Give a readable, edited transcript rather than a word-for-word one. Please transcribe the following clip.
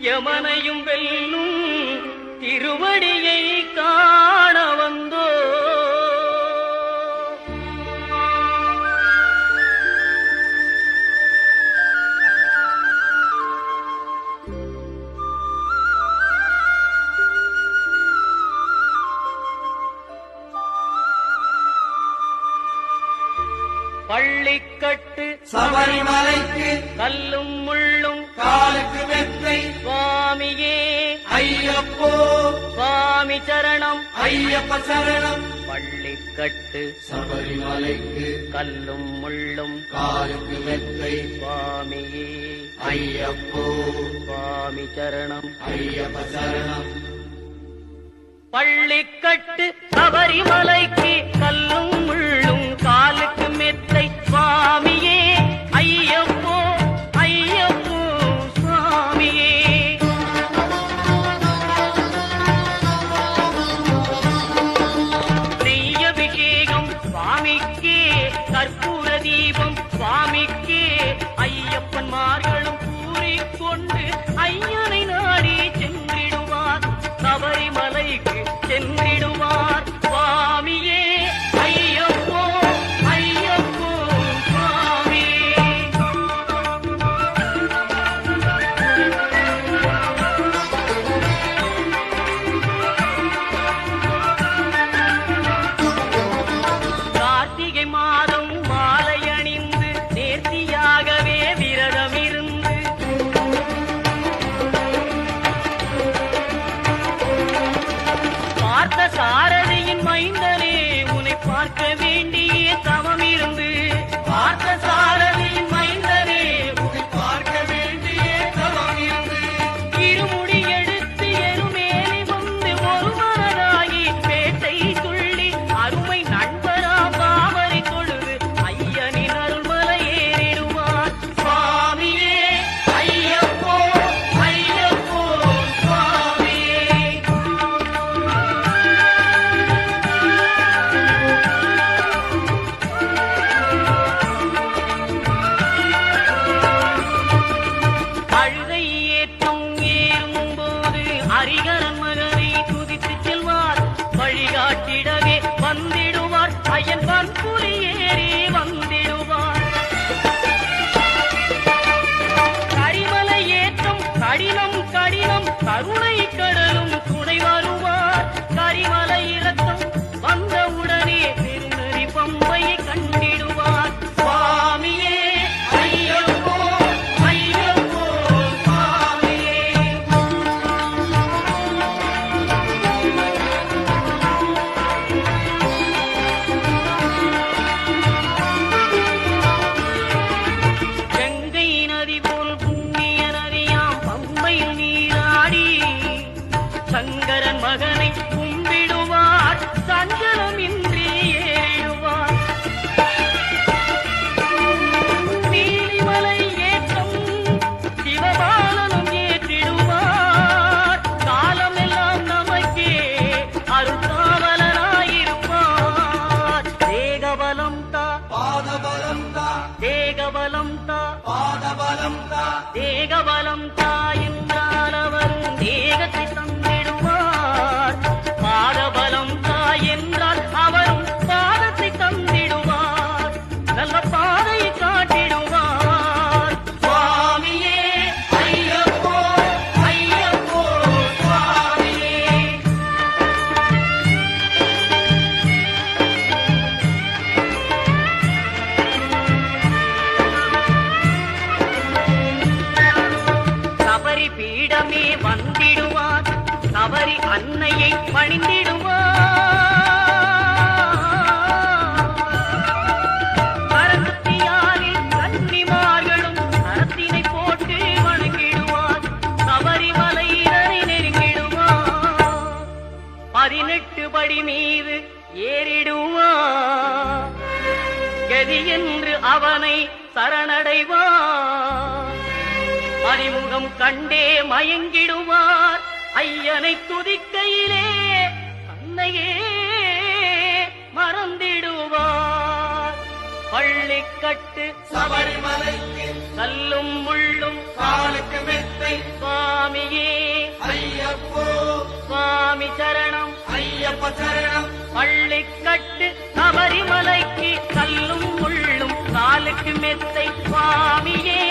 யமனையும் வெல்லும் திருவடியை காண வந்தோ. பள்ளிக்கட்டு சபரிமலைக்கு கல்லும் முள்ளும் காலுக்கு மெத்தை சுவாமியே ஐயப்போ சுவாமி சரணம் ஐயப்ப சரணம். பள்ளிக்கட்டு சபரிமலைக்கு கல்லும் முள்ளும் காலுக்கு மெத்தை சுவாமியே ஐயப்போ சுவாமி சரணம் ஐயப்ப சரணம். பள்ளிக்கட்டு சபரிமலைக்கு கல்லும் முள்ளும் காலுக்கு மெத்தை சுவாமியே ஐயப்போ ஐயப்போ சுவாமியே. நெய்யபிஷேகம் சுவாமிக்கே கற்பூர தீபம் சுவாமிக்கே ஐயப்பன்மார்களும் கூறிக்கொண்டு ஐயனை நாடி சென்றிடுவார் சபரிமலைக்கு சென்றிடுவார் சுவாமியே ஐயப்போ ஐயப்போ சுவாமியே. கார்த்திகை மாதம் மாலை அணிந்து நேர்த்தியாகவே விரதம் இருந்து பார்த்த சாரதியின் மைந்தனே உன்னை பார்க்க வேண்டிய தவம் இருந்து பார்த்த சாரதியின் மைந்தனே உன்னை பார்க்க வேண்டிய தவம் இருந்து இருமுடி எடுத்து எருமேலி வந்து ஒரு மனதாகி பேட்டை துள்ளி அருமை நண்பராம் பாவரை தொழுது ஐயனின் அருள்மலை ஏறிடுவார் சுவாமியே ஐயப்போ ஐயப்போ சுவாமியே. அழுதை ஏற்றம் ஏறும்போது ஹரிகரன் மகனை துதித்து செல்வார் வழிகாட்டிடவே வந்திடுவார் ஐயன் பன்புலி ஏறி வந்திடுவார். கரிமலை ஏற்றம் கடினம் கடினம் கருணை கடலும் துணை வருவார். கரிமலை இரத்தம் வந்தவுடனே திருநெறி பம்பையை கண்டிடுவார் சுவாமியே ஐயப்போ ஐயப்போ சுவாமியே. கங்கை நதி போல் புண்ணிய நதியாம் பம்பையில் நீராடி சங்கரன் மகனை கும்பிடுவார் சஞ்சலம் இன்றி ஏறிடுவார். நீலிமலை ஏற்றம் சிவபாலனும் ஏற்றிடுவார். காலமெல்லாம் நமக்கே அருள்காவலனாயிருப்பார். தேகபலம் தா பாதபலம் தா தேகபலம் தா பாதபலம் தா தேகபலம் தா என்றால் அவரும் தேகத்தை தந்திடுவார். பாதபலம் தா என்றால் அவரும் பாதத்தை தந்திடுவார். நல்ல பாதையை காட்டிடுவார் சுவாமியே ஐயப்போ ஐயப்போ சுவாமியே. சபரி பீடமே வந்திடுவார். சபரி அன்னையை பணிந்திடுவார். கரத்தியாலில் கன்னிமார்களும் கரத்தினை போட்டு வணங்கிடுவார். சபரிமலையினரை நெருங்கிடுவார். 18 படி மீது ஏறிடுவார். கதி என்று அவனை சரணடைவார். அறிமுகம் கண்டே மயங்கிடுவார். ஐயனை துதிக்கையிலே தன்னையே மறந்திடுவார். பள்ளிக்கட்டு சபரிமலைக்கு கல்லும் முள்ளும் காலுக்கு மெத்தை சுவாமியே ஐயப்ப சரணம் பள்ளிக்கட்டு சபரிமலைக்கு கல்லும் முள்ளும் காலுக்கு மெத்தை சுவாமியே